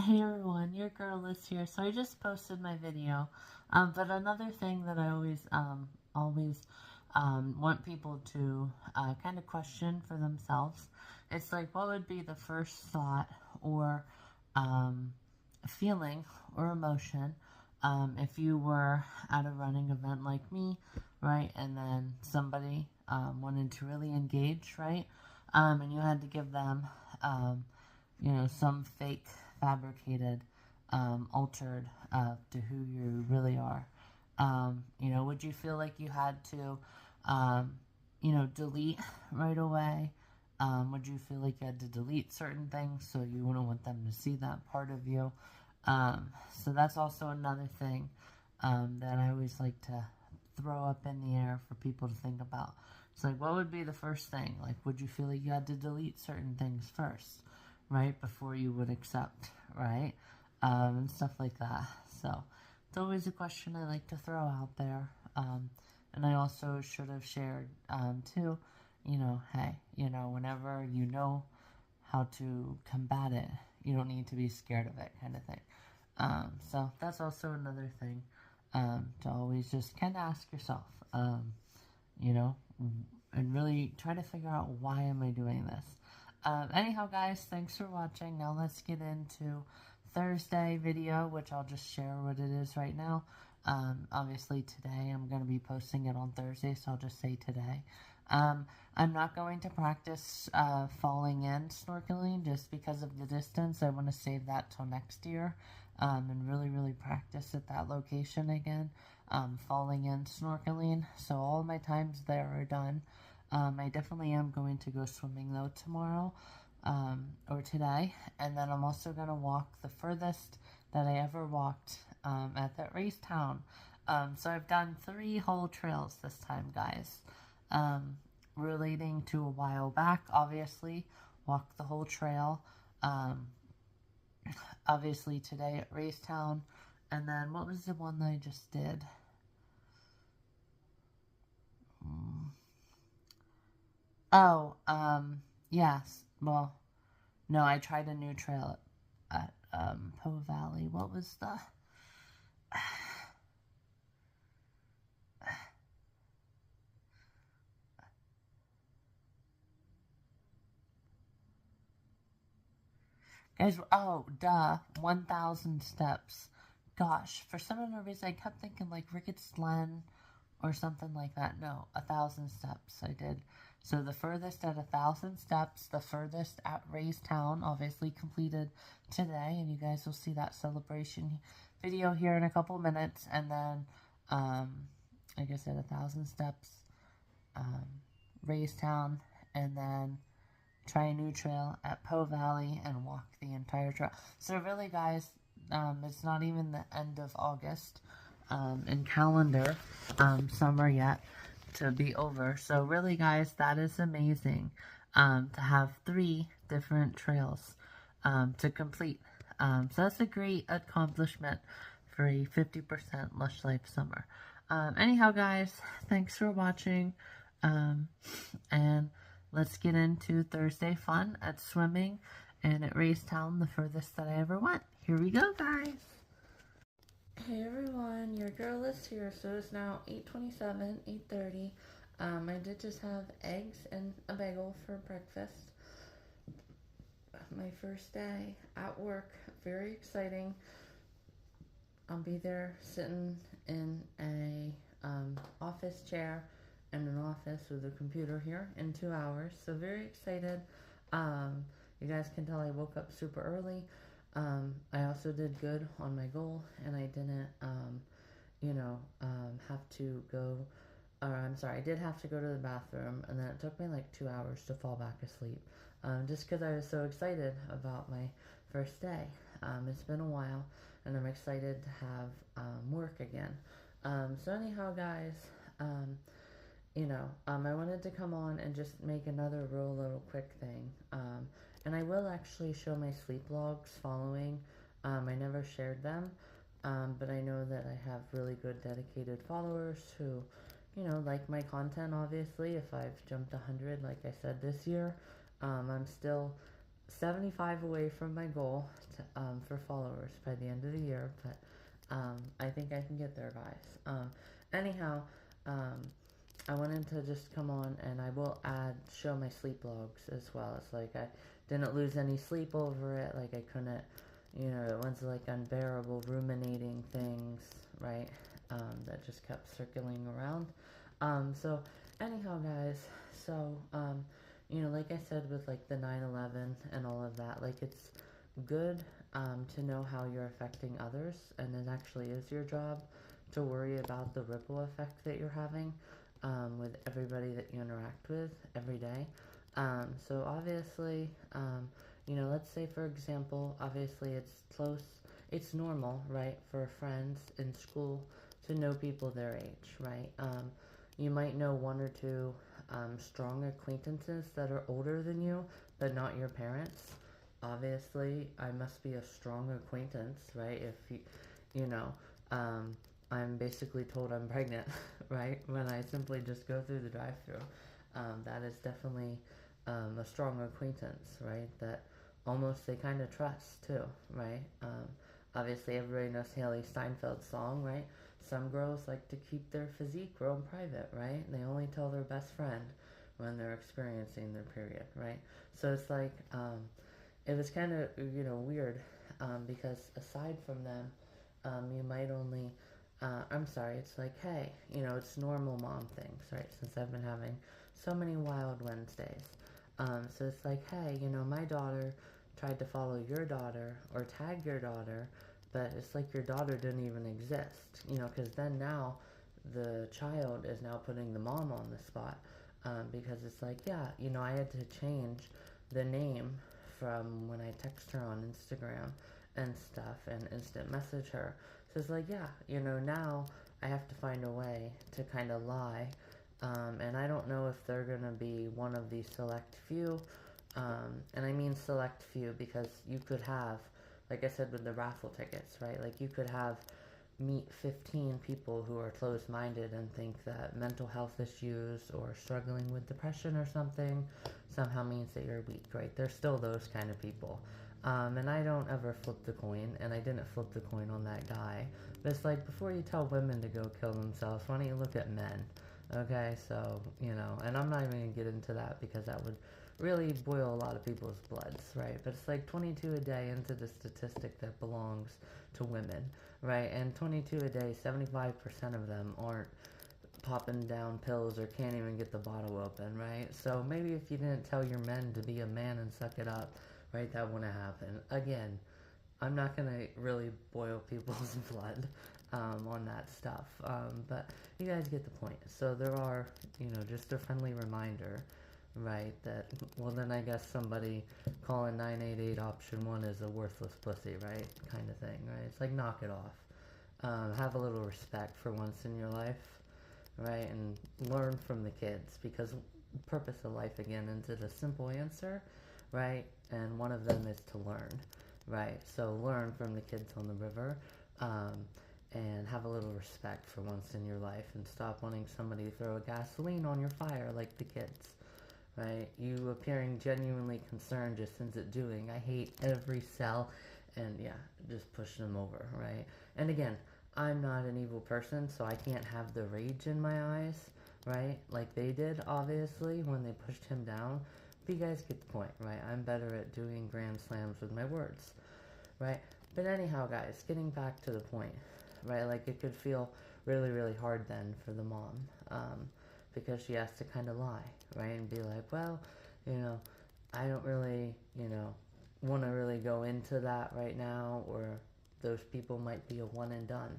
Hey everyone, your girl is here. So I just posted my video. But another thing that I always want people to kind of question for themselves. It's like, what would be the first thought or um, feeling or emotion if you were at a running event like me, right? And then somebody wanted to really engage, right? And you had to give them some fake, fabricated, altered to who you really are. Would you feel like you had to, delete right away? Would you feel like you had to delete certain things so you wouldn't want them to see that part of you? So that's also another thing that I always like to throw up in the air for people to think about. It's like, what would be the first thing? Like, would you feel like you had to delete certain things first, right, before you would accept, right? And stuff like that. So it's always a question I like to throw out there. And I also should have shared, too, hey, whenever you know how to combat it, you don't need to be scared of it, kind of thing. So that's also another thing to always just kind of ask yourself, you know, and really try to figure out, why am I doing this? Anyhow, guys, thanks for watching. Now let's get into Thursday video, which I'll just share what it is right now. Obviously today I'm going to be posting it on Thursday, so I'll just say today. I'm not going to practice falling in snorkeling just because of the distance. I want to save that till next year and really practice at that location again, falling in snorkeling. So all my times there are done. I definitely am going to go swimming though tomorrow or today, and then I'm also going to walk the furthest that I ever walked at that race town. So I've done 3 whole trails this time, guys. Relating to a while back, obviously, walked the whole trail. Obviously today at Racetown, and then what was the one that I just did? Oh, yes. Well, no, I tried a new trail at Po Valley. What was the? Guys, oh, duh, 1,000 steps. Gosh, for some reason I kept thinking like Ricketts Glen or something like that. No, 1,000 steps I did. So the furthest at 1,000 steps, the furthest at Racetown, obviously completed today, and you guys will see that celebration video here in a couple minutes. And then, like I said, 1,000 steps, Racetown, and then try a new trail at Po Valley and walk the entire trail. So really, guys, it's not even the end of August in calendar summer yet to be over. So really, guys, that is amazing to have 3 different trails to complete. So that's a great accomplishment for a 50% Lush Life summer. Anyhow, guys, thanks for watching, and let's get into Thursday fun at swimming and at Racetown, the furthest that I ever went. Here we go, guys. Hey everyone, your girl is here. So it's now 8:27, 8:30. I did just have eggs and a bagel for breakfast. My first day at work, very exciting. I'll be there sitting in a office chair in an office with a computer here in 2 hours. So very excited. You guys can tell I woke up super early. I also did good on my goal, and I didn't, have to go, I'm sorry, I did have to go to the bathroom, and then it took me like 2 hours to fall back asleep, just because I was so excited about my first day. It's been a while, and I'm excited to have work again. So anyhow, guys, I wanted to come on and just make another real little quick thing. And I will actually show my sleep logs following. I never shared them, but I know that I have really good dedicated followers who, like my content, obviously. If I've jumped 100, like I said, this year, I'm still 75 away from my goal for followers by the end of the year, but I think I can get there, guys. Anyhow, um, I wanted to just come on, and I will show my sleep logs as well. It's like I didn't lose any sleep over it. Like I couldn't, it was like unbearable ruminating things, right? That just kept circling around. So anyhow, guys, so like I said with like the 9/11 and all of that, like it's good to know how you're affecting others, and it actually is your job to worry about the ripple effect that you're having with everybody that you interact with every day. So obviously, let's say for example, obviously it's normal, right, for friends in school to know people their age, right? You might know one or two strong acquaintances that are older than you, but not your parents. Obviously, I must be a strong acquaintance, right? If you know, I'm basically told I'm pregnant, right? When I simply just go through the drive-thru. That is definitely a strong acquaintance, right? That almost they kind of trust too, right? Obviously, everybody knows Haley Steinfeld's song, right? Some girls like to keep their physique real private, right? And they only tell their best friend when they're experiencing their period, right? So it's like, it was kind of, weird, because aside from them, you might only, I'm sorry, it's like, hey, it's normal mom things, right? Since I've been having so many wild Wednesdays. So it's like, hey, my daughter tried to follow your daughter or tag your daughter, but it's like your daughter didn't even exist, because then now the child is now putting the mom on the spot, because it's like, yeah, I had to change the name from when I text her on Instagram and stuff and instant message her. So it's like, yeah, now I have to find a way to kind of lie. And I don't know if they're going to be one of the select few. And I mean select few because you could have, like I said with the raffle tickets, right? Like you could meet 15 people who are closed-minded and think that mental health issues or struggling with depression or something somehow means that you're weak, right? There's still those kind of people. And I don't ever flip the coin, and I didn't flip the coin on that guy. But it's like, before you tell women to go kill themselves, why don't you look at men? Okay, so, and I'm not even going to get into that because that would really boil a lot of people's bloods, right? But it's like 22 a day into the statistic that belongs to women, right? And 22 a day, 75% of them aren't popping down pills or can't even get the bottle open, right? So maybe if you didn't tell your men to be a man and suck it up, right, that wouldn't happen. Again, I'm not going to really boil people's blood on that stuff, but you guys get the point. So there are, just a friendly reminder, right, that, well, then I guess somebody calling 988 option 1 is a worthless pussy, right, kind of thing, right? It's like, knock it off. Have a little respect for once in your life, right, and learn from the kids, because purpose of life, again, into the simple answer, right, and one of them is to learn, right? So learn from the kids on the river, and have a little respect for once in your life, and stop wanting somebody to throw a gasoline on your fire like the kids, right? You appearing genuinely concerned just sends it doing. I hate every cell, and yeah, just push them over, right? And again, I'm not an evil person, so I can't have the rage in my eyes, right? Like they did, obviously, when they pushed him down. But you guys get the point, right? I'm better at doing grand slams with my words, right? But anyhow, guys, getting back to the point, right? Like it could feel really, really hard then for the mom, because she has to kind of lie, right? And be like, well, I don't really, want to really go into that right now, or those people might be a one and done,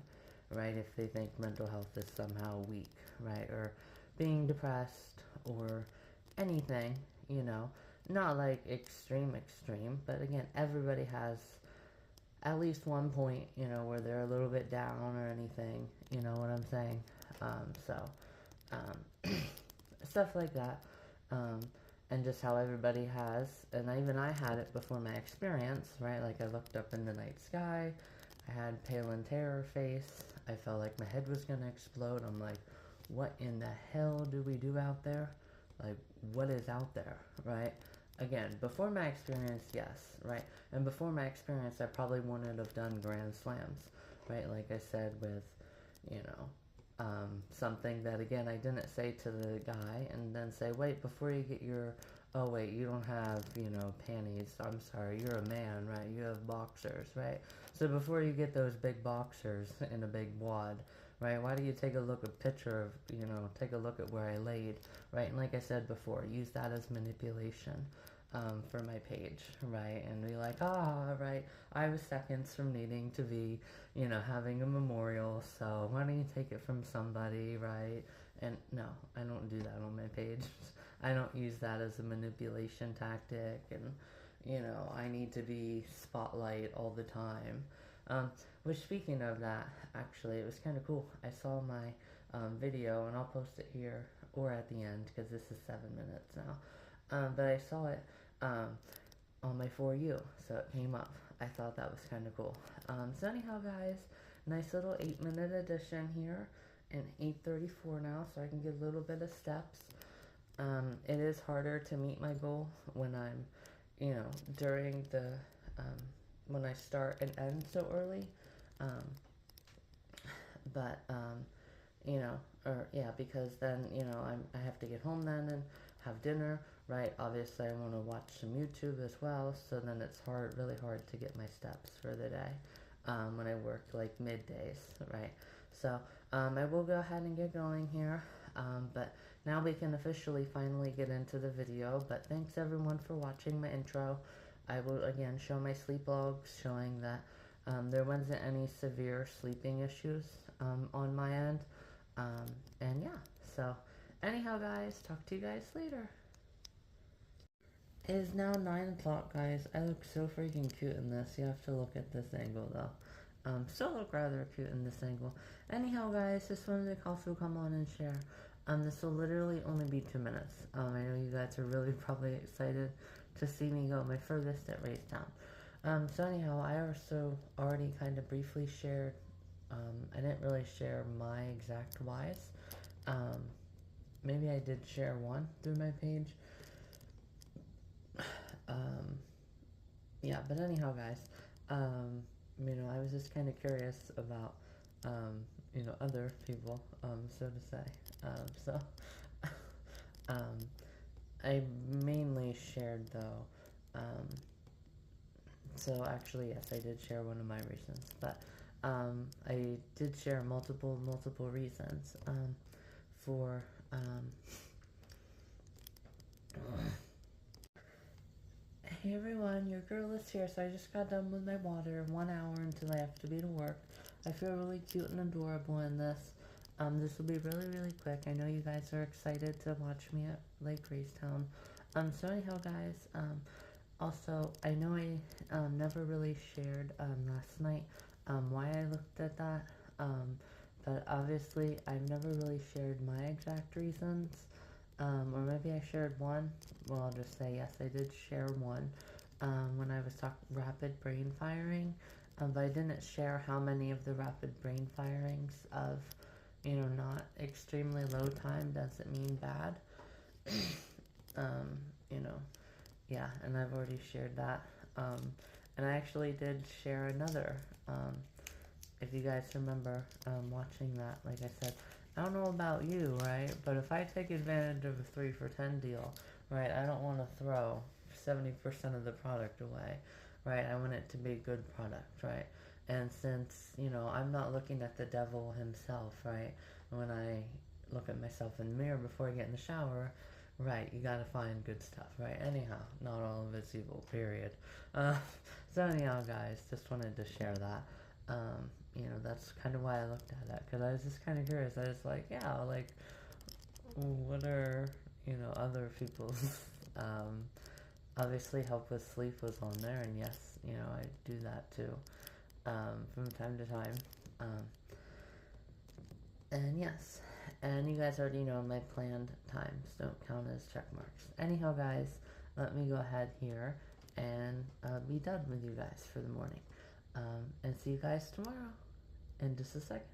right? If they think mental health is somehow weak, right? Or being depressed or anything, not like extreme, but again, everybody has at least one point, where they're a little bit down or anything, you know what I'm saying? Stuff like that, and just how everybody has, and I had it before my experience, right? Like I looked up in the night sky, I had pale and terror face, I felt like my head was gonna explode. I'm like, what in the hell do we do out there? Like, what is out there, right? again, before my experience, yes, right? And before my experience, I probably wouldn't have done Grand Slams, right? Like I said, with, you know, something that, again, I didn't say to the guy and then say, wait, before you get your, oh, wait, you don't have, you know, panties. I'm sorry, you're a man, right? You have boxers, right? So before you get those big boxers in a big wad, right? Why do you take a look at picture of, you know, take a look at where I laid, right? And like I said before, use that as manipulation. For my page, right? And be like, right, I was seconds from needing to be, you know, having a memorial, so why don't you take it from somebody, right? And no, I don't do that on my page. I don't use that as a manipulation tactic, and, you know, I need to be spotlight all the time. Which, speaking of that, actually, it was kind of cool. I saw my video, and I'll post it here or at the end, because this is 7 minutes now. But I saw it um, on my For You, so it came up. I thought that was kind of cool. So anyhow, guys, nice little 8-minute edition here, and 8:34 now, so I can get a little bit of steps. It is harder to meet my goal when I'm, you know, during the, when I start and end so early. Um, but you know, or yeah, because then, you know, I have to get home then and have dinner, right? Obviously, I want to watch some YouTube as well, so then it's really hard to get my steps for the day when I work like middays, right? So I will go ahead and get going here, but now we can officially finally get into the video. But thanks everyone for watching my intro. I will again show my sleep logs showing that there wasn't any severe sleeping issues on my end. And yeah, so anyhow, guys, talk to you guys later. It is now 9 o'clock, guys. I look so freaking cute in this. You have to look at this angle, though. Still look rather cute in this angle. Anyhow, guys, just wanted to also come on and share. This will literally only be 2 minutes. I know you guys are really probably excited to see me go my furthest at Race Town. So anyhow, I also already kind of briefly shared. I didn't really share my exact whys. Maybe I did share one through my page. Yeah, but anyhow, guys, you know, I was just kind of curious about, you know, other people, so to say. So, I mainly shared, though, so actually, yes, I did share one of my reasons, but, I did share multiple reasons, for, hey everyone, your girl is here. So I just got done with my water. 1 hour until I have to be to work. I feel really cute and adorable in this. This will be really quick. I know you guys are excited to watch me at Lake Gracetown. So anyhow, guys, also, I know I never really shared last night why I looked at that. But obviously, I've never really shared my exact reasons. Or maybe I shared one. Well, I'll just say yes, I did share one when I was talking rapid brain firing. But I didn't share how many of the rapid brain firings of, you know, not extremely low time doesn't mean bad. You know, yeah, and I've already shared that. And I actually did share another, if you guys remember watching that. Like I said, I don't know about you, right? But if I take advantage of a 3 for $10 deal, right, I don't want to throw 70% of the product away, right? I want it to be a good product, right? And since, you know, I'm not looking at the devil himself, right? When I look at myself in the mirror before I get in the shower, right, you gotta find good stuff, right? Anyhow, not all of it's evil, period. So anyhow, guys, just wanted to share that. You know, that's kind of why I looked at it, because I was just kind of curious. I was like, yeah, like, what are, you know, other people's, obviously Help with Sleep was on there, and yes, you know, I do that too, from time to time, and yes, and you guys already know my planned times don't count as check marks. Anyhow, guys, let me go ahead here and be done with you guys for the morning, and see you guys tomorrow in just a second.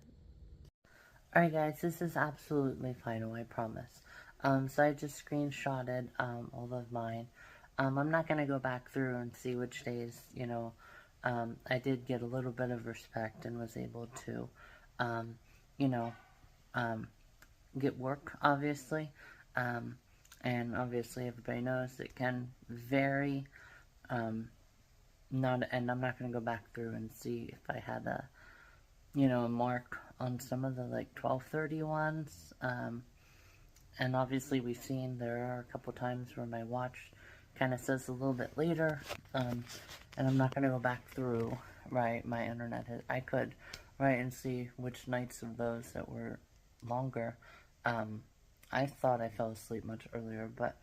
Alright guys, this is absolutely final, I promise. So I just screenshotted all of mine. I'm not going to go back through and see which days, you know, I did get a little bit of respect and was able to, you know, get work, obviously. And obviously everybody knows it can vary. And I'm not going to go back through and see if I had a, you know, a mark on some of the like 12:30 ones. And obviously we've seen there are a couple times where my watch kind of says a little bit later. And I'm not going to go back through, right, my internet. I could, right, and see which nights of those that were longer. I thought I fell asleep much earlier, but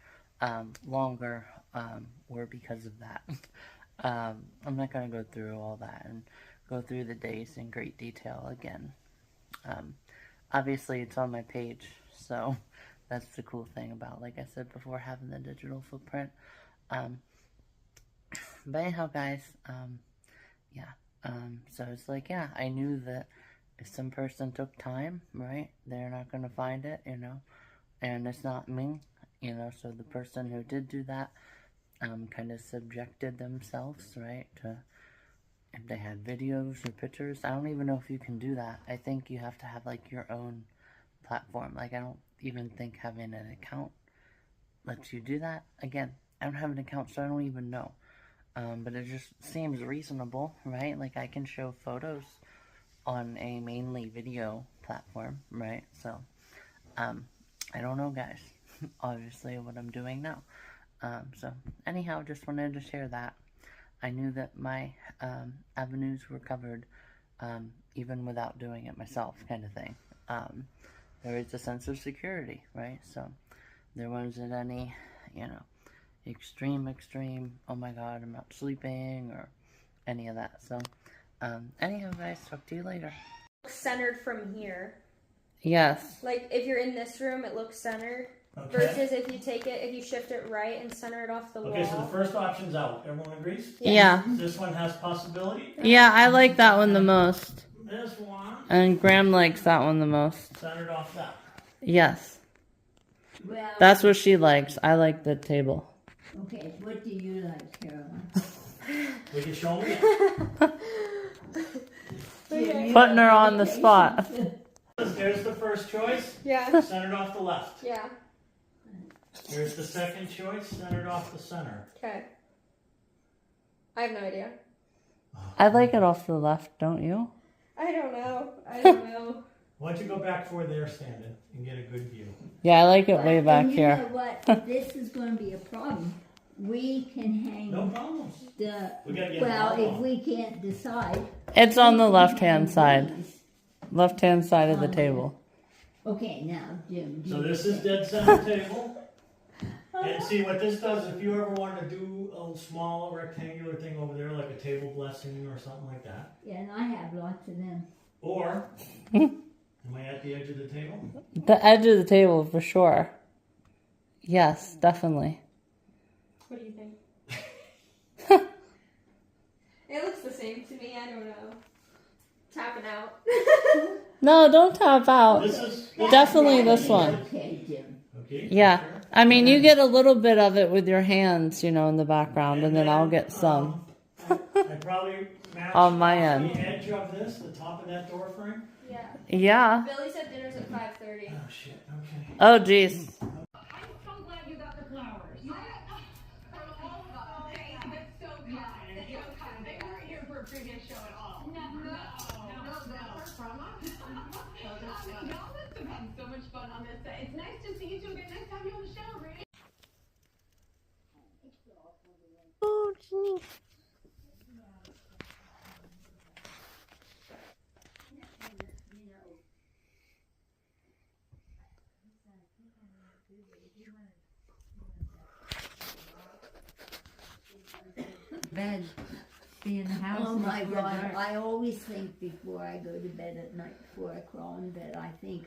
longer were because of that. I'm not going to go through all that and go through the days in great detail again. Obviously, it's on my page, so that's the cool thing about, like I said before, having the digital footprint. But anyhow, guys, yeah. So it's like, yeah, I knew that if some person took time, right, they're not going to find it, you know, and it's not me, you know, so the person who did do that kind of subjected themselves, right, to, if they had videos or pictures. I don't even know if you can do that. I think you have to have, like, your own platform. Like, I don't even think having an account lets you do that. Again, I don't have an account, so I don't even know. But it just seems reasonable, right? Like, I can show photos on a mainly video platform, right? So, I don't know, guys. Obviously, what I'm doing now. So, anyhow, just wanted to share that. I knew that my avenues were covered, even without doing it myself, kind of thing. There is a sense of security, right? So, there wasn't any, you know, extreme, oh my god, I'm not sleeping, or any of that. So, anyhow, guys, talk to you later. Centered from here. Yes. Like, if you're in this room, it looks centered. Okay. Versus if you take it, if you shift it right and center it off the wall. Okay, so the first option's out. Everyone agrees? Yeah. This one has possibility? Yeah, I like that one the most. This one. And Graham likes that one the most. Centered off that. Yes. Well, That's what she likes. I like the table. okay, what do you like, Caroline? We can show me. Okay. Putting her on the spot. There's the first choice. Yeah. Centered off the left. Yeah. Here's the second choice. Centered off the center. Okay. I have no idea. I like it off the left, don't you? I don't know. I don't know. Why don't you go back to where they're standing and get a good view? Yeah, I like it way back And you here. know what? If this is going to be a problem, we can hang No problems. the. We gotta get Well, it all if on. we can't decide. It's on the we can left-hand hang side. these. Left-hand side of the table. Okay, now, Jim. do So you this is think- dead center table. And see what this does, if you ever want to do a small rectangular thing over there, like a table blessing or something like that. Yeah, and I have lots of them. Or, am I at the edge of the table? The edge of the table, for sure. Yes, definitely. What do you think? It looks the same to me. I don't know. Tapping out. No, don't tap out. This is Definitely this one. Okay, Jim. Okay. Yeah. sure. I mean, you get a little bit of it with your hands, you know, in the background, and then I'll get some. I probably match On my end. the edge of this, the top of that door frame. Yeah. Yeah. Billy said dinner's at 5:30. Oh shit. Okay. Oh, jeez. I'm so glad you got the flowers. That's so kind. They weren't here for a previous show at all. No. Y'all must have had so much fun on this set. It's nice to see you two again. Nice to have you on the show, Rudy. Oh, jeez. Bed. Be in the house. Oh my before God, dark. I always think before I go to bed at night, before I crawl in bed, I think,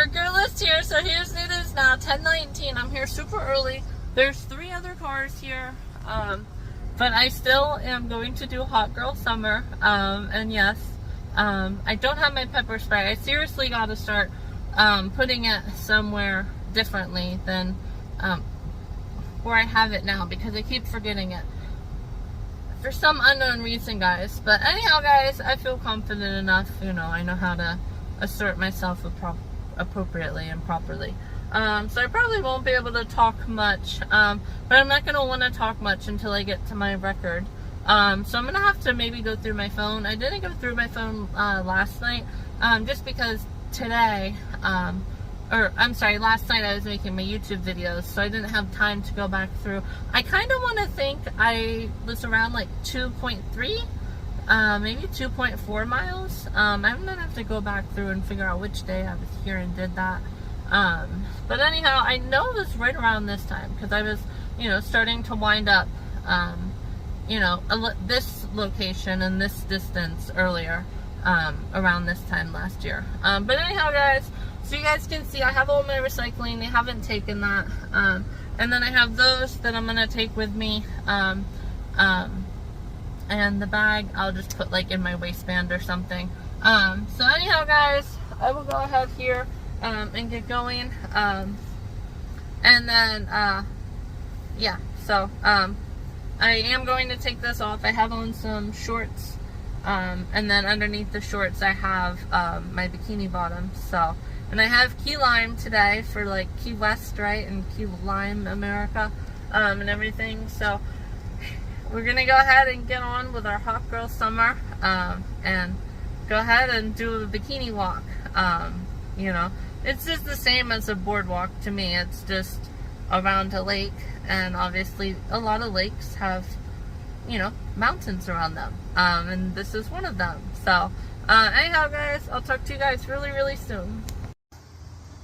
your girl is here. So here's it is now, 10:19. I'm here super early. There's 3 other cars here. But I still am going to do Hot Girl Summer. And yes, I don't have my pepper spray. I seriously got to start putting it somewhere differently than where I have it now, because I keep forgetting it for some unknown reason, guys. But anyhow, guys, I feel confident enough. You know, I know how to assert myself appropriately and properly. So I probably won't be able to talk much, but I'm not going to want to talk much until I get to my record. So I'm going to have to maybe go through my phone. I didn't go through my phone last night, just because today, last night I was making my YouTube videos, so I didn't have time to go back through. I kind of want to think I was around like 2.3, maybe 2.4 miles. I'm going to have to go back through and figure out which day I was here and did that. But anyhow, I know it was right around this time, because I was, you know, starting to wind up, you know, this location and this distance earlier, around this time last year. But anyhow, guys, so you guys can see I have all my recycling. They haven't taken that. And then I have those that I'm going to take with me. And the bag I'll just put like in my waistband or something. So anyhow, guys, I will go ahead here and get going. And then, yeah, so I am going to take this off. I have on some shorts. And then underneath the shorts I have my bikini bottoms. So, and I have Key Lime today for like Key West, right, and Key Lime, America, and everything. So we're gonna go ahead and get on with our Hot Girl Summer, and go ahead and do a bikini walk. You know, it's just the same as a boardwalk to me. It's just around a lake, and obviously a lot of lakes have, you know, mountains around them, and this is one of them. So anyhow, guys, I'll talk to you guys really, really soon.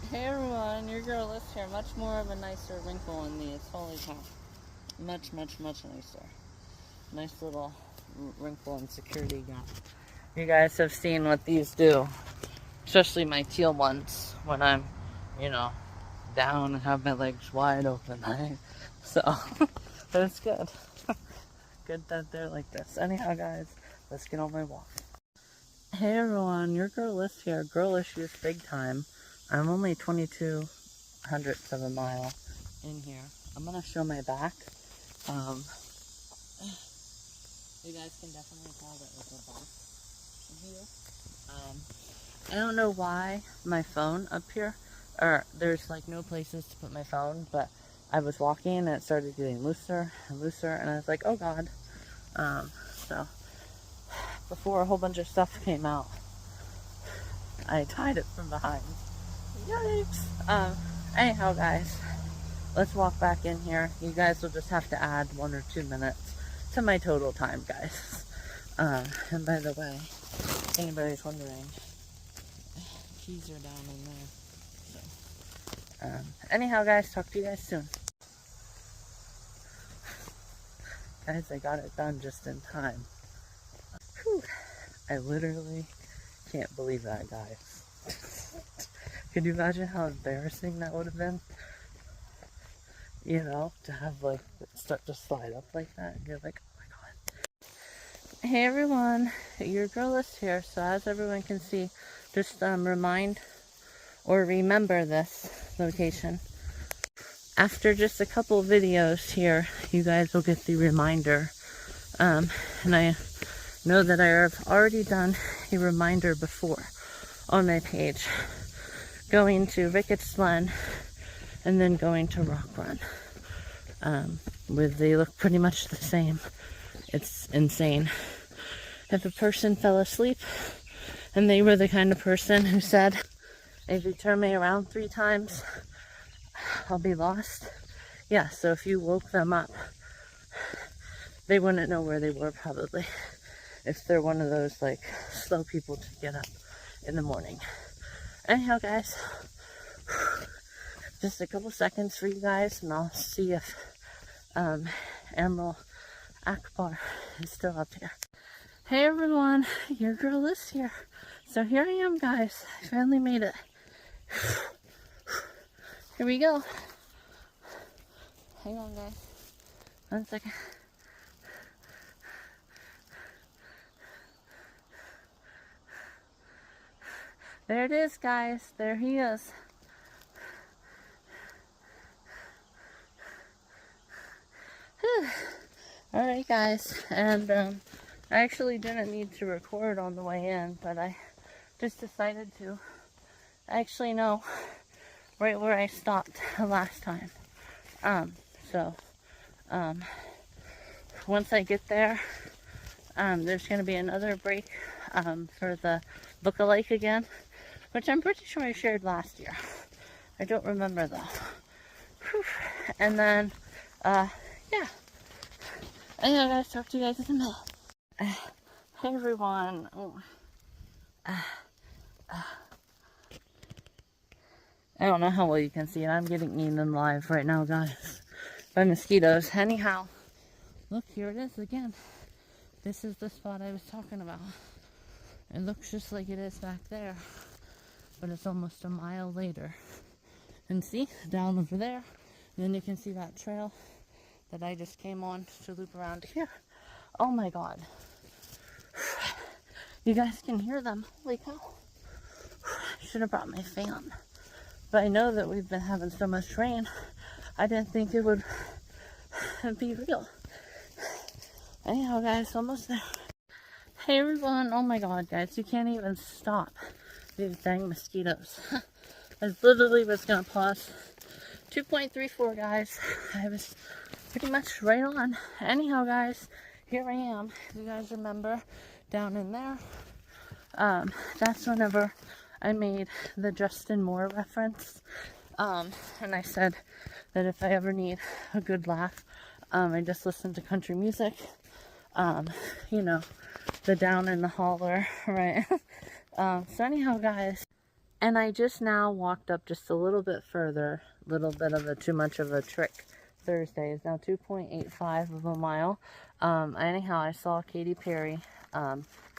Hey everyone, your girl is here. Much more of a nicer wrinkle in these. Holy cow. Much, much, much nicer. Nice little wrinkle and security gap. You guys have seen what these do. Especially my teal ones when I'm, you know, down and have my legs wide open. So, but it's good. Good that they're like this. Anyhow, guys, let's get on my walk. Hey everyone, your girl is here. Girl issues big time. I'm only 22 hundredths of a mile in here. I'm gonna show my back. You guys can definitely tell that it's a back view. I don't know why my phone up here, or there's like no places to put my phone, but I was walking and it started getting looser and looser, and I was like, oh god. So before a whole bunch of stuff came out, I tied it from behind. Yikes. Anyhow, guys, let's walk back in here. You guys will just have to add 1 or 2 minutes to my total time, guys. And by the way, if anybody's wondering, keys are down in there. So, anyhow, guys, talk to you guys soon. Guys, I got it done just in time. Whew. I literally can't believe that, guys. Could you imagine how embarrassing that would have been? You know, to have like start to slide up like that, and you're like, oh my god. Hey everyone, your girl is here. So as everyone can see, just remind or remember this location. After just a couple videos here, you guys will get the reminder. And I know that I have already done a reminder before on my page. Going to Ricketts Glen and then going to Rock Run. They look pretty much the same. It's insane. If a person fell asleep and they were the kind of person who said, if you turn me around 3 times, I'll be lost. Yeah, so if you woke them up, they wouldn't know where they were probably. If they're one of those like slow people to get up in the morning. Anyhow, guys, just a couple seconds for you guys, and I'll see if Emerald Akbar is still up here. Hey everyone, your girl is here. So here I am, guys. I finally made it Here we go. Hang on, guys. 1 second. There it is, guys. There he is. Alright, guys. And I actually didn't need to record on the way in, but I just decided to. I actually know right where I stopped last time. So once I get there, there's going to be another break for the look-alike again, which I'm pretty sure I shared last year. I don't remember though. Whew. And then, yeah. And I gotta talk to you guys in a minute. Hey everyone. I don't know how well you can see it. I'm getting eaten live right now, guys, by mosquitoes. Anyhow, look, here it is again. This is the spot I was talking about. It looks just like it is back there, but it's almost a mile later. And see, down over there, and then you can see that trail that I just came on to loop around here. Oh my god. You guys can hear them. Holy cow. Should have brought my fan. But I know that we've been having so much rain, I didn't think it would be real. Anyhow, guys, almost there. Hey everyone. Oh my god, guys, you can't even stop these dang mosquitoes. I literally was gonna pause. 2.34, guys. I was pretty much right on. Anyhow, guys, here I am. You guys remember down in there? That's whenever I made the Justin Moore reference. And I said that if I ever need a good laugh, I just listen to country music. You know, the down in the holler, right? So anyhow, guys, and I just now walked up just a little bit further. Little bit of a too much of a trick. Thursday is now 2.85 of a mile. Anyhow, I saw Katy Perry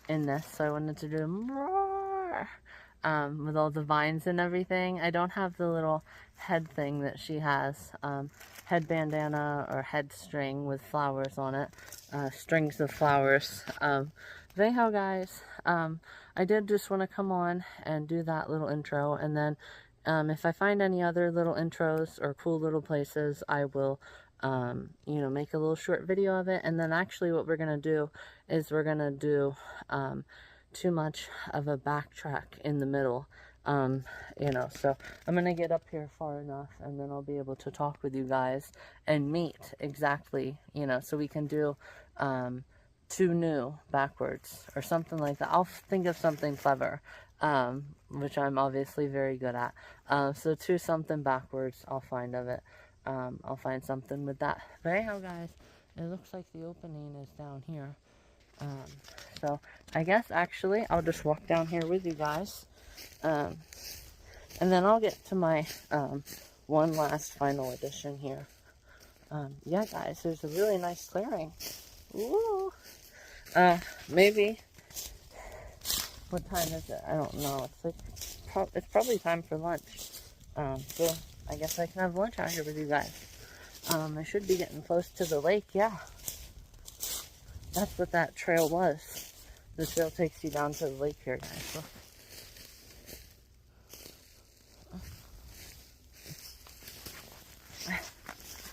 in this, so I wanted to do more with all the vines and everything. I don't have the little head thing that she has, head bandana or head string with flowers on it, strings of flowers. But anyhow, guys, I did just want to come on and do that little intro, and then if I find any other little intros or cool little places, I will, you know, make a little short video of it. And then actually what we're going to do is we're going to do too much of a backtrack in the middle. You know, so I'm going to get up here far enough, and then I'll be able to talk with you guys and meet exactly, you know, so we can do two new backwards or something like that. I'll think of something clever. Which I'm obviously very good at. So two something backwards, I'll find of it. I'll find something with that. But anyhow, guys, it looks like the opening is down here. So I guess actually I'll just walk down here with you guys. And then I'll get to my one last final edition here. Yeah, guys, there's a really nice clearing. Ooh. Maybe. What time is it? I don't know. It's like it's probably time for lunch. So I guess I can have lunch out here with you guys. I should be getting close to the lake. Yeah, that's what that trail was. The trail takes you down to the lake here, guys. Look.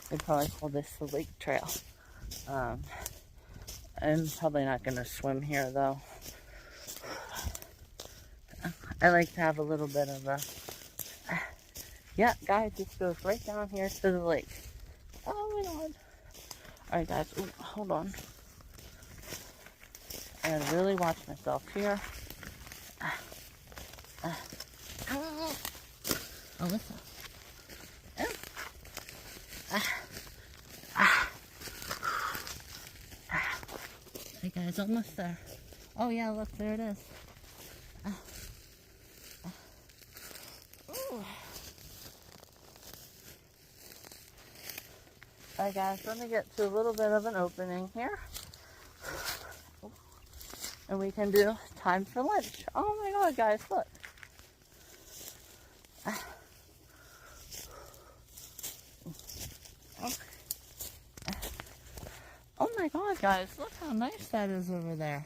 They probably call this the lake trail. I'm probably not gonna swim here though. I like to have a little bit of a... Yeah, guys, this goes right down here to the lake. Oh my god. Alright, guys. Ooh, hold on. I gotta really watch myself here. Alyssa. Hey, guys, almost there. Oh, yeah, look, there it is. Alright guys, let me get to a little bit of an opening here. And we can do time for lunch. Oh my god, guys, look. my god, guys, look how nice that is over there.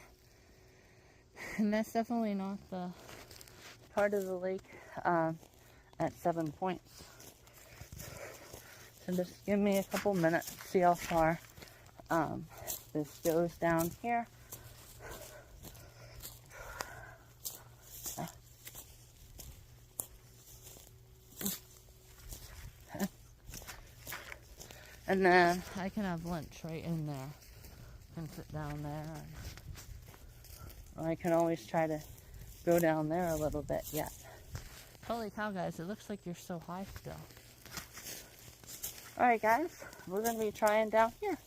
And that's definitely not the part of the lake at 7 Points. So just give me a couple minutes to see how far this goes down here. And then I can have lunch right in there. I can sit down there. Or I can always try to go down there a little bit yet. Holy cow, guys, it looks like you're so high still. Alright, guys, we're going to be trying down here.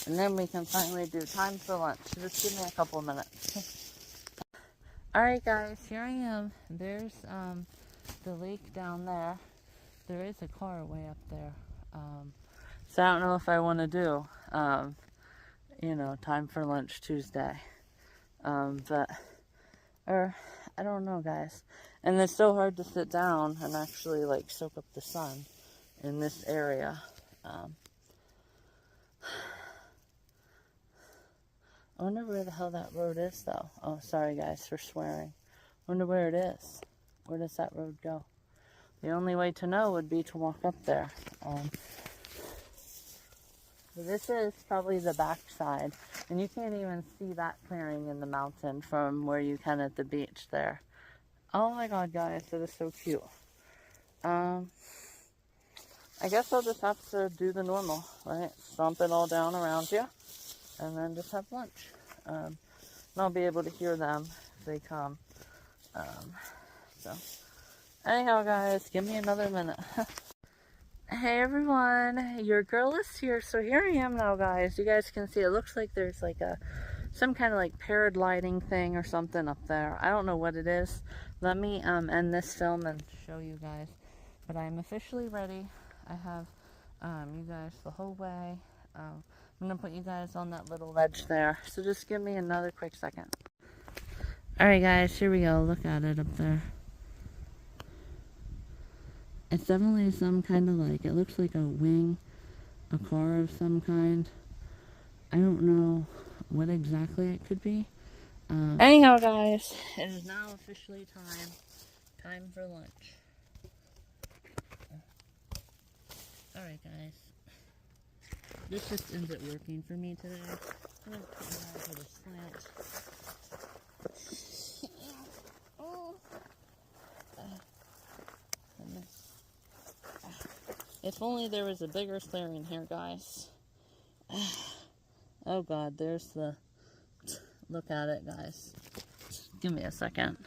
And then we can finally do time for lunch. Just give me a couple of minutes. Alright guys, here I am. There's the lake down there. There is a car way up there. So I don't know if I want to do, you know, time for lunch Tuesday. Or I don't know, guys. And it's so hard to sit down and actually like soak up the sun in this area. I wonder where the hell that road is, though. Oh, sorry, guys, for swearing. Wonder where it is. Where does that road go? The only way to know would be to walk up there. This is probably the back side. And you can't even see that clearing in the mountain from where you can at the beach there. Oh my god, guys, that is so cute. I guess I'll just have to do the normal, right? Stomp it all down around you. And then just have lunch. And I'll be able to hear them if they come. So, anyhow, guys, give me another minute. Hey, everyone. Your girl is here. So here I am now, guys. You guys can see it looks like there's like some kind of like paragliding thing or something up there. I don't know what it is. Let me end this film and show you guys. But I'm officially ready. I have you guys the whole way. I'm going to put you guys on that little ledge there. So just give me another quick second. Alright guys, here we go. Look at it up there. It's definitely some kind of like, it looks like a wing, a car of some kind. I don't know what exactly it could be. Anyhow guys, it is now officially time for lunch. Alright guys. This just ends up working for me today. I'm going to put my eyes at a slant. If only there was a bigger clearing here, guys. Oh god, there's the... Look at it, guys. Give me a second.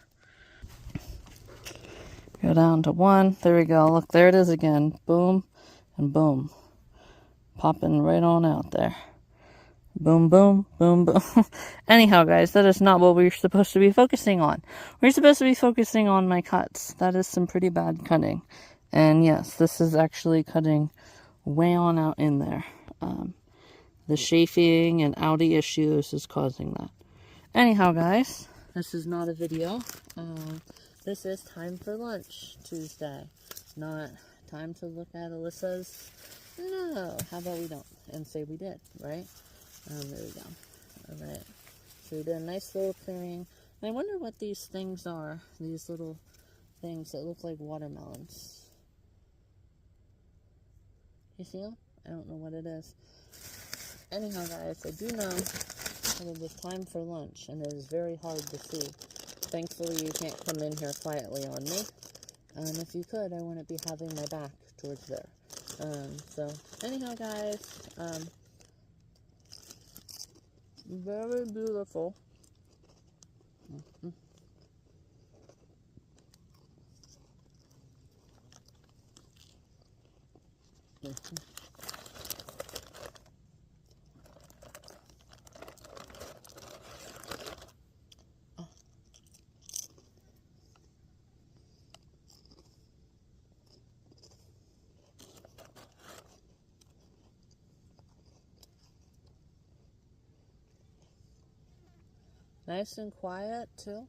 Go down to 1. There we go. Look, there it is again. Boom and boom. Popping right on out there. Boom, boom, boom, boom. Anyhow, guys, that is not what we're supposed to be focusing on. We're supposed to be focusing on my cuts. That is some pretty bad cutting. And yes, this is actually cutting way on out in there. The chafing and outie issues is causing that. Anyhow, guys, this is not a video. This is time for lunch Tuesday. Not time to look at Alyssa's. No, how about we don't? And say we did, right? There we go. Alright. So we did a nice little clearing. And I wonder what these things are. These little things that look like watermelons. You see them? I don't know what it is. Anyhow, guys, I do know that it is time for lunch. And it is very hard to see. Thankfully, you can't come in here quietly on me. If you could, I wouldn't be having my back towards there. So, anyhow, guys, very beautiful. Nice and quiet, too.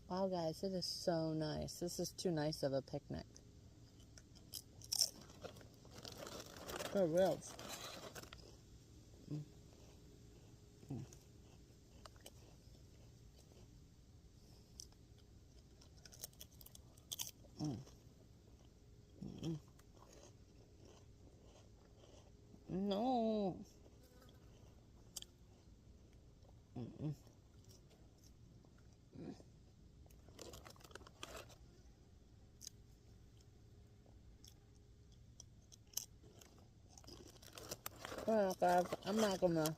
Wow, guys, it is so nice. This is too nice of a picnic. Good ribs. No. Well, guys, I'm not gonna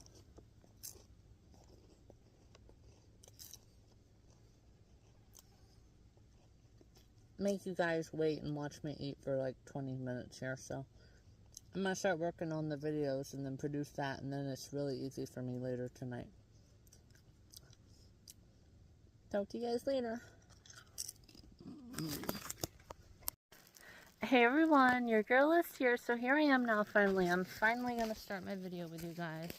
make you guys wait and watch me eat for like 20 minutes here, so I'm gonna start working on the videos and then produce that, and then it's really easy for me later tonight. Talk to you guys later. Hey everyone, your girl is here, so here I am now finally. I'm finally gonna start my video with you guys.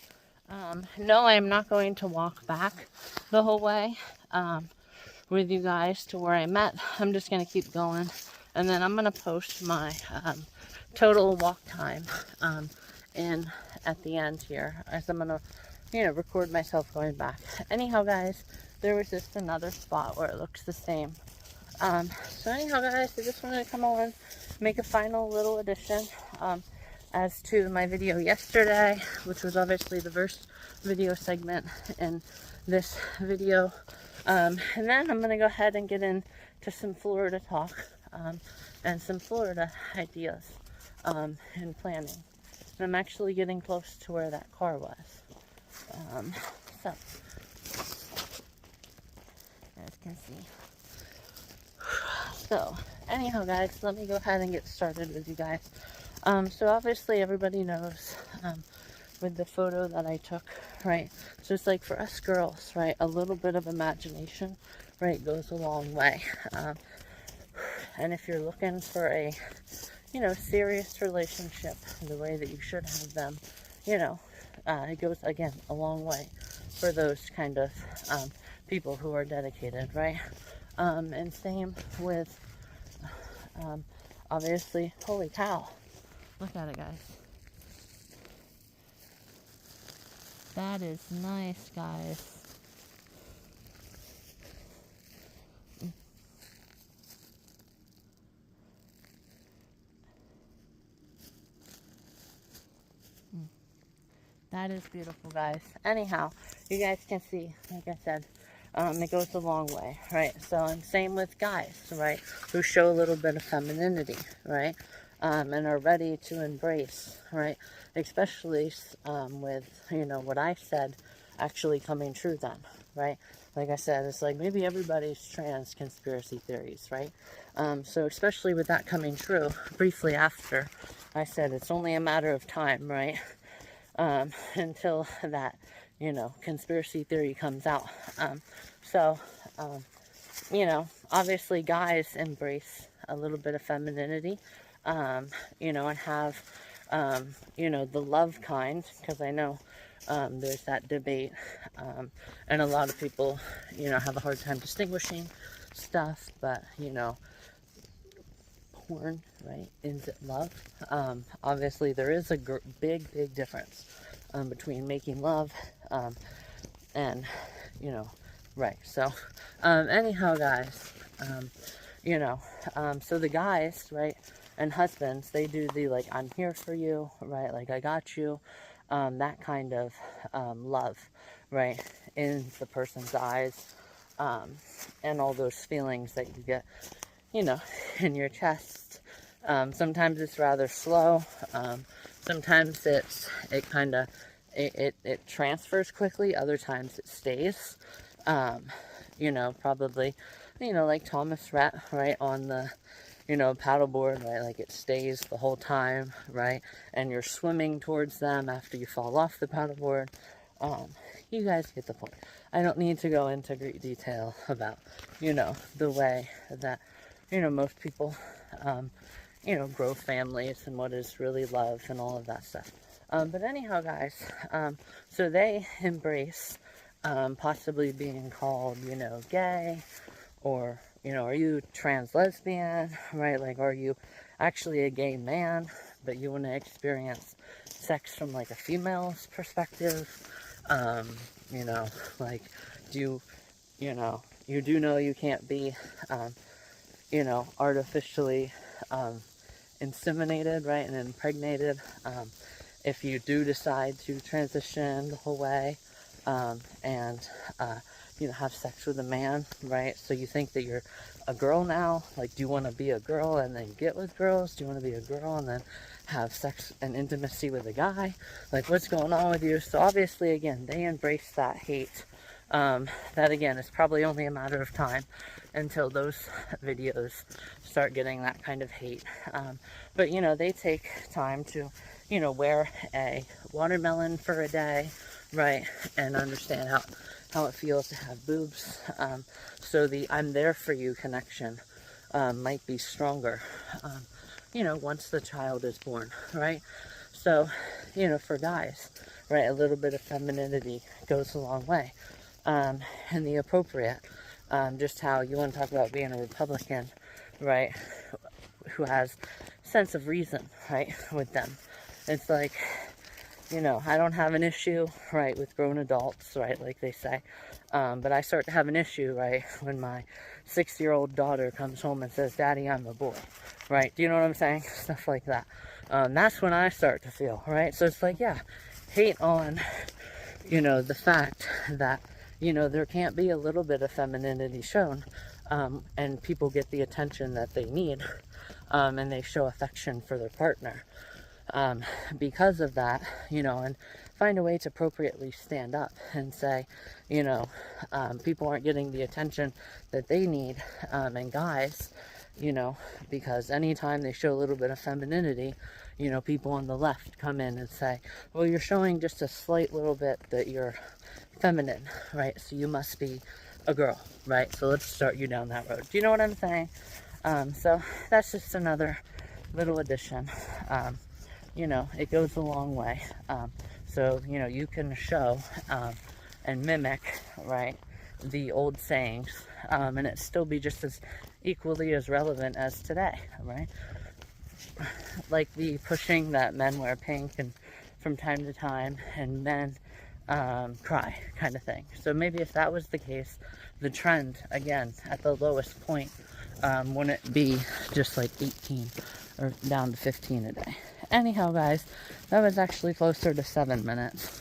No, I am not going to walk back the whole way with you guys to where I met. I'm just gonna keep going, and then I'm gonna post my total walk time in at the end here, as I'm gonna, record myself going back. Anyhow, guys, there was just another spot where it looks the same. So anyhow, guys, I just wanted to come over and make a final little addition as to my video yesterday, which was obviously the first video segment in this video. And then I'm going to go ahead and get into some Florida talk and some Florida ideas and planning. And I'm actually getting close to where that car was. So, as you can see. So, anyhow, guys, let me go ahead and get started with you guys. So obviously everybody knows with the photo that I took, right? So it's like for us girls, right, a little bit of imagination, right, goes a long way. And if you're looking for a, serious relationship, the way that you should have them, it goes, again, a long way for those kind of people who are dedicated, right? And same with, obviously, holy cow, look at it, guys. That is nice, guys. That is beautiful, guys. Anyhow, you guys can see, like I said, it goes a long way, right? So, and same with guys, right, who show a little bit of femininity, right, and are ready to embrace, right, especially with, what I said actually coming true then, right? Like I said, it's like maybe everybody's trans conspiracy theories, right? So especially with that coming true, briefly after I said it's only a matter of time, right? Until that, conspiracy theory comes out. So, obviously guys embrace a little bit of femininity, and have, the love kind, because I know there's that debate, and a lot of people, have a hard time distinguishing stuff, but, porn, right? Is it love? Obviously, there is a big difference between making love and, right. So, anyhow, guys, so the guys, right, and husbands, they do the, like, I'm here for you, right? Like, I got you, that kind of love, right, in the person's eyes, and all those feelings that you get, in your chest. Sometimes it's rather slow. Sometimes it kind of, it transfers quickly. Other times it stays. Probably, like Thomas Rhett, right, on the, paddleboard, right, like it stays the whole time, right, and you're swimming towards them after you fall off the paddleboard. You guys get the point. I don't need to go into great detail about, the way that, most people, grow families and what is really love and all of that stuff. But anyhow, guys, so they embrace possibly being called, gay, or, you know, are you trans lesbian, right? Like, are you actually a gay man, but you want to experience sex from like a female's perspective? You know, like, you know, you do know you can't be, you know, artificially inseminated, right, and impregnated, if you do decide to transition the whole way, and, you know, have sex with a man, right? So you think that you're a girl now? Like, do you want to be a girl and then get with girls? Do you want to be a girl and then have sex and intimacy with a guy? Like, what's going on with you? So obviously, again, they embrace that hate. That, again, is probably only a matter of time until those videos start getting that kind of hate. But, you know, they take time to, you know, wear a watermelon for a day, right, and understand how it feels to have boobs. So the I'm there for you connection might be stronger, you know, once the child is born, right? So, you know, for guys, right, a little bit of femininity goes a long way. And the appropriate, just how you want to talk about being a Republican, right, who has sense of reason, right, with them. It's like, you know, I don't have an issue, right, with grown adults, right, like they say, but I start to have an issue, right, when my 6-year-old daughter comes home and says, Daddy, I'm a boy, right? Do you know what I'm saying? Stuff like that. That's when I start to feel, right? So it's like, yeah, hate on, you know, the fact that, you know, there can't be a little bit of femininity shown, and people get the attention that they need, and they show affection for their partner. Because of that, you know, and find a way to appropriately stand up and say, you know, people aren't getting the attention that they need, and guys, you know, because anytime they show a little bit of femininity, you know, people on the left come in and say, well, you're showing just a slight little bit that you're feminine, right? So you must be a girl, right? So let's start you down that road. Do you know what I'm saying? So that's just another little addition. You know, it goes a long way. So, you know, you can show and mimic, right, the old sayings, and it still be just as equally as relevant as today, right? Like the pushing that men wear pink and from time to time, and men cry kind of thing. So maybe if that was the case, the trend, again, at the lowest point, wouldn't be just like 18 or down to 15 a day. Anyhow, guys, that was actually closer to 7 minutes.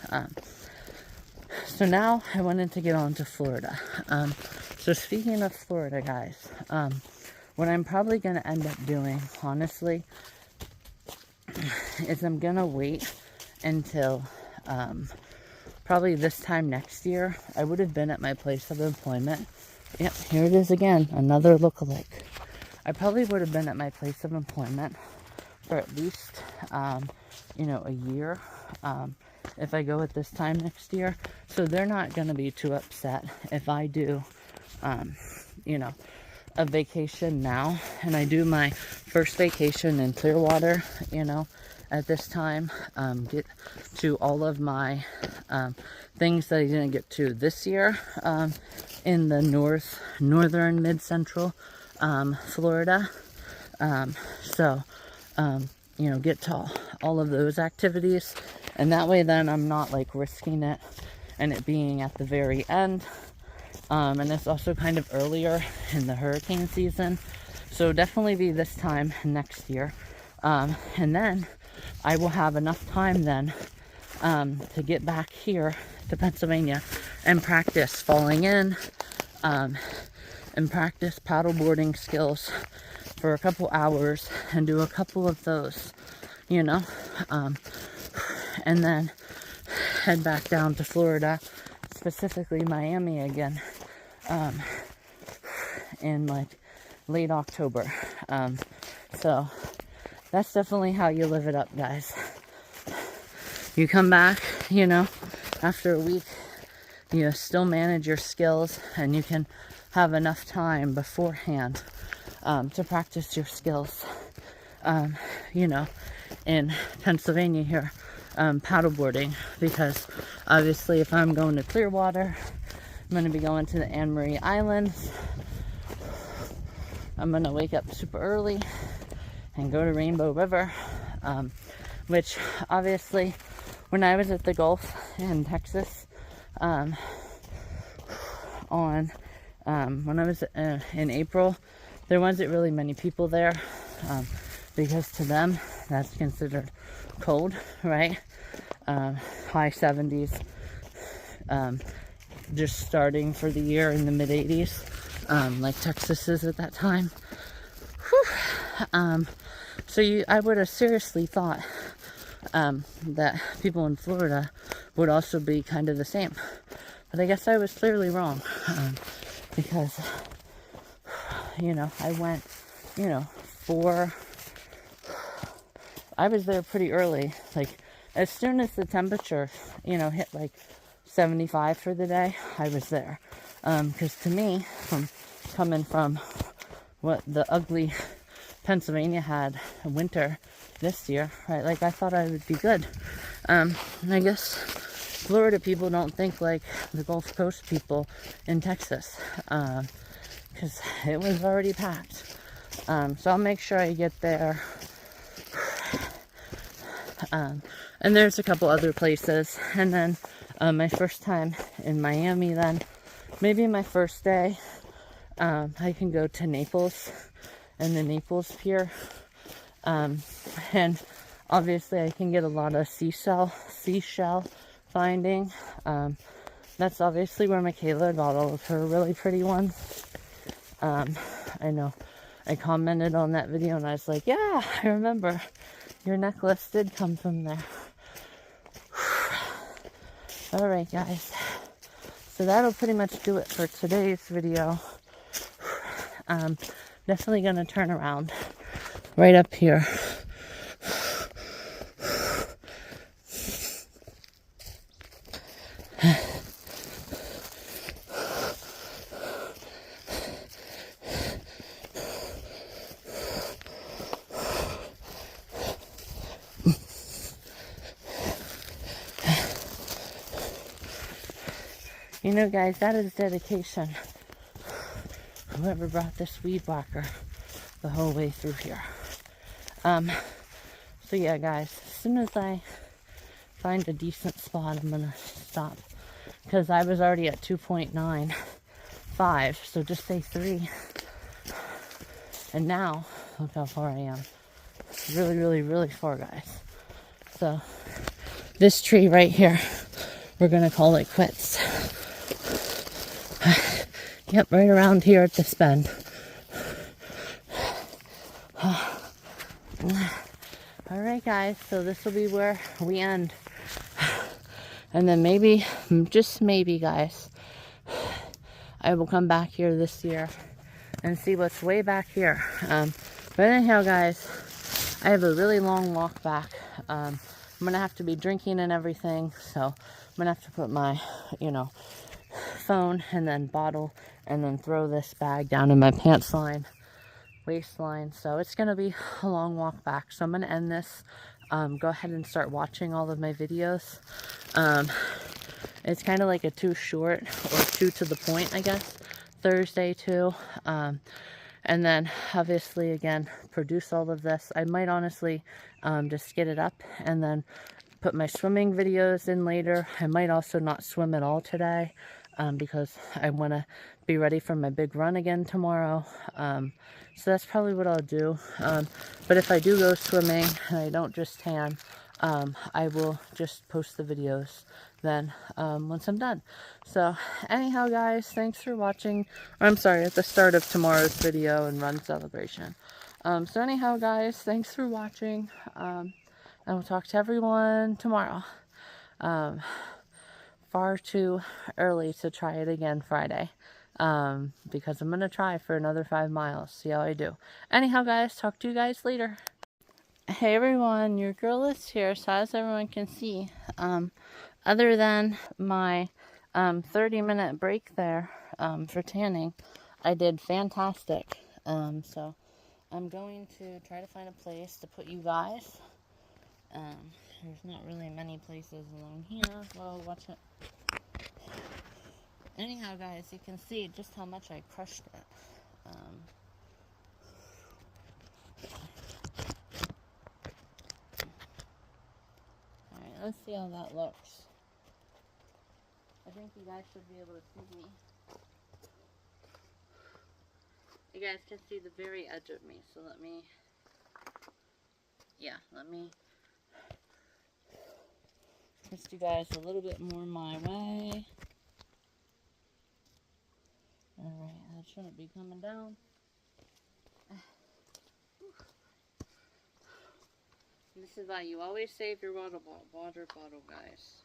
So now I wanted to get on to Florida. So speaking of Florida, guys, what I'm probably going to end up doing, honestly, is I'm going to wait until probably this time next year. I would have been at my place of employment. Yep, here it is again, another lookalike. I probably would have been at my place of employment for at least, you know, a year, if I go at this time next year. So they're not going to be too upset if I do, you know, a vacation now, and I do my first vacation in Clearwater, you know, at this time, get to all of my things that I didn't get to this year in the northern mid-central Florida. So, you know, get to all of those activities, and that way then I'm not like risking it and it being at the very end. And it's also kind of earlier in the hurricane season, so definitely be this time next year. And then I will have enough time then to get back here to Pennsylvania and practice falling in, and practice paddleboarding skills for a couple hours and do a couple of those, you know, and then head back down to Florida, specifically Miami again, in like late October. So that's definitely how you live it up, guys. You come back, you know, after a week, you still manage your skills, and you can have enough time beforehand to practice your skills, you know, in Pennsylvania here, paddleboarding, because obviously if I'm going to Clearwater, I'm going to be going to the Anne Marie Islands, I'm gonna wake up super early and go to Rainbow River, which obviously when I was at the Gulf in Texas, when I was in April, there wasn't really many people there, because to them that's considered cold, right? High 70s, just starting for the year in the mid 80s, like Texas is at that time. So I would have seriously thought that people in Florida would also be kind of the same. But I guess I was clearly wrong, because, I went, I was there pretty early. Like, as soon as the temperature, hit like 75 for the day, I was there. Because to me, coming from what the ugly Pennsylvania had winter this year, right? Like, I thought I would be good. And I guess Florida people don't think like the Gulf Coast people in Texas, because it was already packed. So I'll make sure I get there. And there's a couple other places. And then my first time in Miami, then maybe my first day, I can go to Naples and the Naples Pier. And obviously I can get a lot of seashell finding. That's obviously where Michaela got all of her really pretty ones. I know I commented on that video and I was like, yeah, I remember your necklace did come from there. Alright guys, so that'll pretty much do it for today's video. Definitely gonna turn around right up here. Guys, that is dedication. Whoever brought this weed whacker the whole way through here. So yeah, guys, as soon as I find a decent spot, I'm gonna stop, because I was already at 2.95, so just say 3. And now, look how far I am. Really, really, really far, guys. So, this tree right here, we're gonna call it quits. Yep, right around here at this bend. Alright guys, so this will be where we end. And then maybe, just maybe guys, I will come back here this year and see what's way back here. But anyhow guys, I have a really long walk back. I'm going to have to be drinking and everything, so I'm going to have to put my, phone and then bottle and then throw this bag down in my pants line, waistline. So it's going to be a long walk back. So I'm going to end this. Go ahead and start watching all of my videos. It's kind of like a too short or too to the point, I guess. Thursday too. And then obviously again, produce all of this. I might honestly just get it up and then put my swimming videos in later. I might also not swim at all today. Because I want to be ready for my big run again tomorrow. So that's probably what I'll do. But if I do go swimming and I don't just tan, I will just post the videos then once I'm done. So anyhow guys, thanks for watching. I'm sorry, at the start of tomorrow's video and run celebration. So anyhow guys, thanks for watching. And we'll talk to everyone tomorrow. Far too early to try it again Friday, because I'm going to try for another 5 miles, see how I do. Anyhow guys, talk to you guys later. Hey everyone, your girl is here, so as everyone can see, other than my 30-minute break there for tanning, I did fantastic. So I'm going to try to find a place to put you guys. There's not really many places along here. Well, watch it. Anyhow, guys, you can see just how much I crushed it. Let's see how that looks. I think you guys should be able to see me. You guys can see the very edge of me, so let me twist you guys a little bit more my way. Alright, that shouldn't be coming down. This is why you always save your water bottle, guys.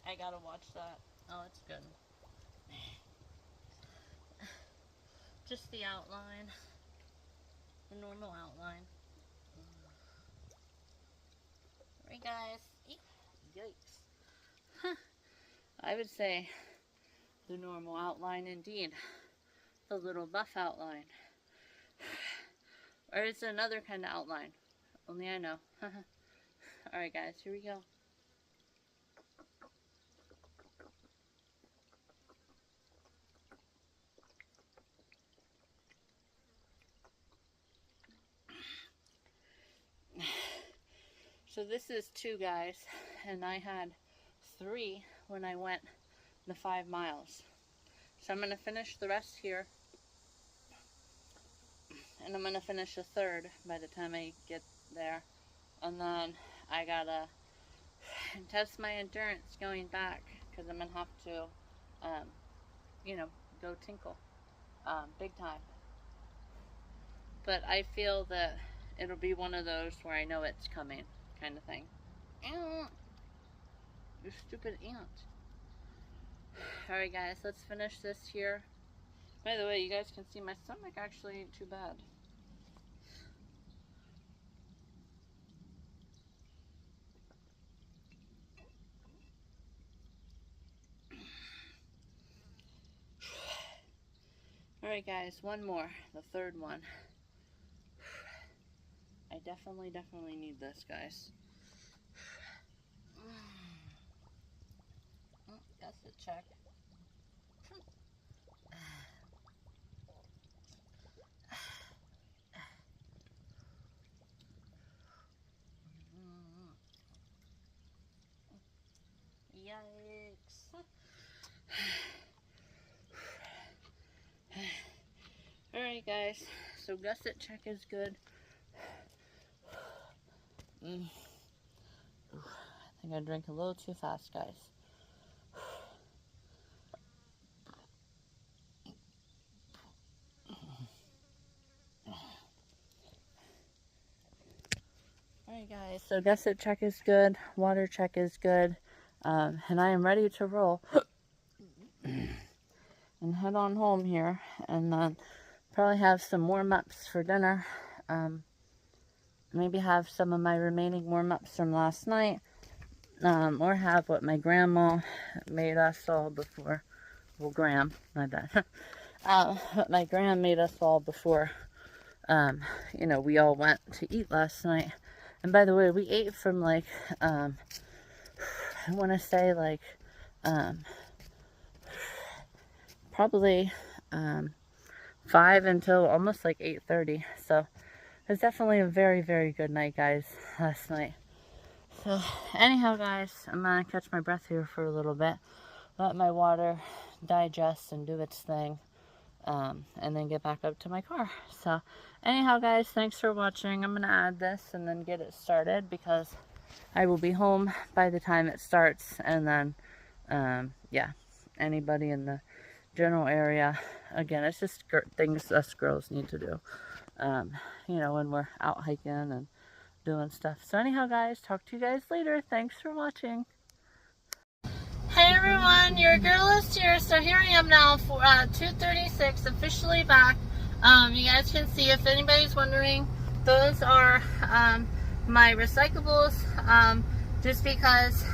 I gotta watch that. Oh, it's good. Just the outline. The normal outline. Alright, guys. Yikes. Huh. I would say the normal outline indeed. The little buff outline. Or it's another kind of outline. Only I know. Alright, guys. Here we go. So this is 2, guys, and I had 3 when I went the 5 miles. So I'm going to finish the rest here, and I'm going to finish a 3rd by the time I get there. And then I got to test my endurance going back, because I'm going to have to, you know, go tinkle big time. But I feel that it'll be one of those where I know it's coming. Kind of thing. You stupid ant. Alright, guys, let's finish this here. By the way, you guys can see my stomach actually ain't too bad. Alright, guys, one more. The 3rd one. I definitely need this, guys. Oh, that's a check. Yikes. Alright, guys. So gusset check is good. I think I drank a little too fast, guys. Alright, guys, so gusset check is good, water check is good, and I am ready to roll and head on home here, and then probably have some warm-ups for dinner. Maybe have some of my remaining warm-ups from last night, or have what my grandma made us all before. Well, Graham, my bad. What my Graham made us all before, you know, we all went to eat last night. And by the way, we ate from like, I want to say like, probably 5 until almost like 8:30. So it was definitely a very, very good night, guys, last night. So anyhow, guys, I'm going to catch my breath here for a little bit. Let my water digest and do its thing. And then get back up to my car. So anyhow, guys, thanks for watching. I'm going to add this and then get it started because I will be home by the time it starts. And then, yeah, anybody in the general area, again, it's just things us girls need to do, you know, when we're out hiking and doing stuff. So anyhow, guys, talk to you guys later. Thanks for watching. Hey everyone, your girl is here. So here I am now for 2:36, officially back. You guys can see, if anybody's wondering, those are my recyclables. Just because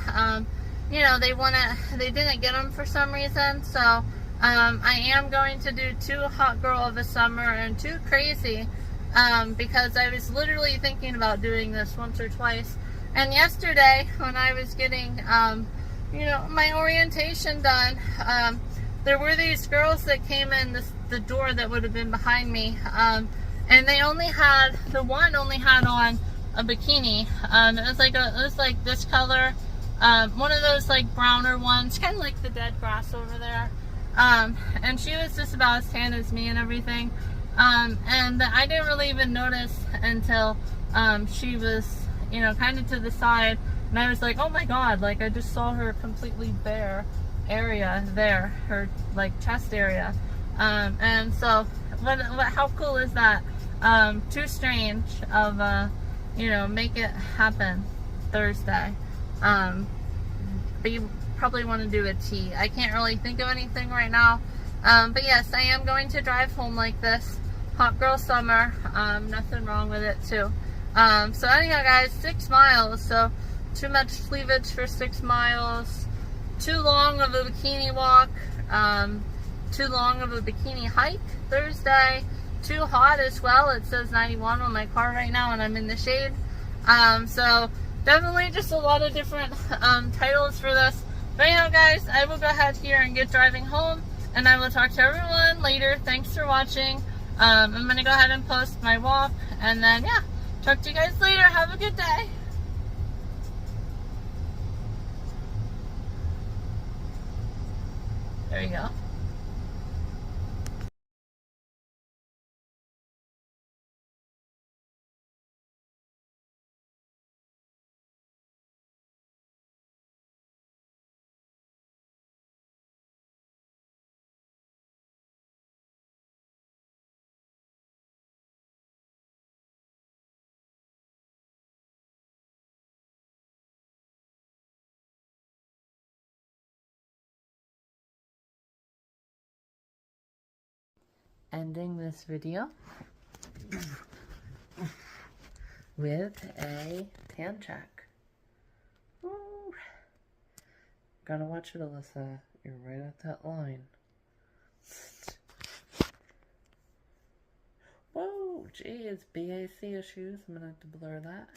you know, they didn't get them for some reason. So I am going to do 2 hot girl of the summer and 2 crazy, because I was literally thinking about doing this once or twice. And yesterday when I was getting you know, my orientation done, there were these girls that came in the door that would have been behind me, and they only had, the one only had on a bikini. It was like this color, one of those like browner ones, kind of like the dead grass over there. And she was just about as tan as me and everything. And I didn't really even notice until she was, you know, kind of to the side, and I was like, oh my god, like I just saw her completely bare area there, her like chest area. And so how cool is that? Too strange of you know, make it happen Thursday. But you probably want to do a tea. I can't really think of anything right now. But yes, I am going to drive home like this. Hot girl summer. Nothing wrong with it too. So anyhow guys, 6 miles. So too much cleavage for 6 miles. Too long of a bikini walk. Too long of a bikini hike Thursday. Too hot as well. It says 91 on my car right now and I'm in the shade. So definitely just a lot of different titles for this. But anyhow guys, I will go ahead here and get driving home, and I will talk to everyone later. Thanks for watching. I'm going to go ahead and post my walk, and then yeah, talk to you guys later. Have a good day. There you go. Ending this video with a tan check. Woo. Gotta watch it, Alyssa. You're right at that line. Whoa, geez, BAC issues. I'm gonna have to blur that.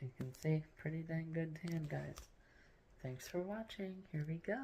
You can see pretty dang good tan, guys. Thanks for watching. Here we go.